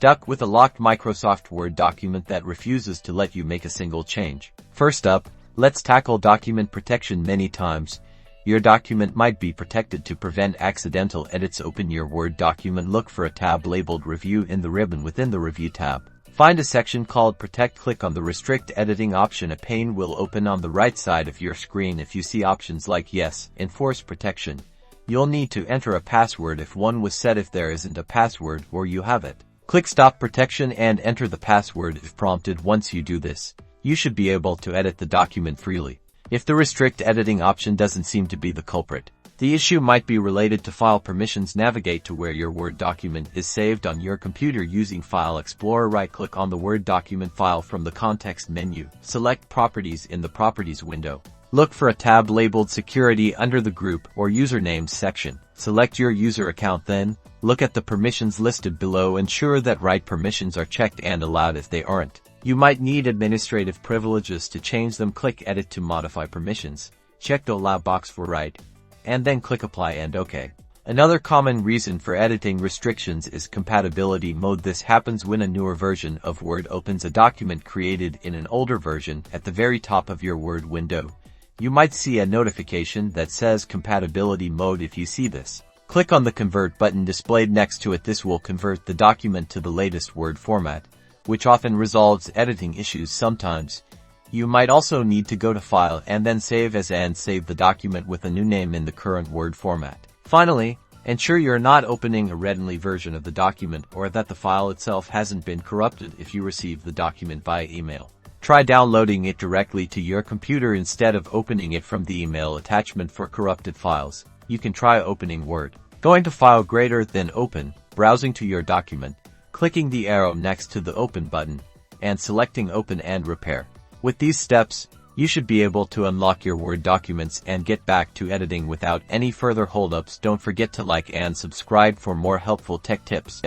Stuck with a locked Microsoft Word document that refuses to let you make a single change? First up, let's tackle document protection. Many times, your document might be protected. To prevent accidental edits, open your Word document. Look for a tab labeled Review in the ribbon. Within the Review tab, find a section called Protect. Click on the Restrict Editing option. A pane will open on the right side of your screen. If you see options like Yes, Enforce Protection, you'll need to enter a password if one was set. If there isn't a password or you have it, click Stop Protection and enter the password if prompted. Once you do this, you should be able to edit the document freely. If the Restrict Editing option doesn't seem to be the culprit, the issue might be related to file permissions. Navigate to where your Word document is saved on your computer using File Explorer. Right-click on the Word document file from the context menu. Select Properties in the Properties window. Look for a tab labeled Security under the Group or Usernames section. Select your user account, then look at the permissions listed below. Ensure that right permissions are checked and allowed. If they aren't, you might need administrative privileges to change them. Click Edit to modify permissions. Check the Allow box for right, and then click Apply and OK. Another common reason for editing restrictions is compatibility mode. This happens when a newer version of Word opens a document created in an older version. At the very top of your Word window, you might see a notification that says Compatibility mode. If you see this, click on the Convert button displayed next to it. This will convert the document to the latest Word format, which often resolves editing issues. Sometimes, you might also need to go to File and then Save As and save the document with a new name in the current Word format. Finally, ensure you're not opening a read-only version of the document or that the file itself hasn't been corrupted. If you receive the document via email, try downloading it directly to your computer instead of opening it from the email attachment. For corrupted files, you can try opening Word. Going to File greater than Open, browsing to your document, clicking the arrow next to the Open button, and selecting Open and Repair. With these steps, you should be able to unlock your Word documents and get back to editing without any further holdups. Don't forget to like and subscribe for more helpful tech tips.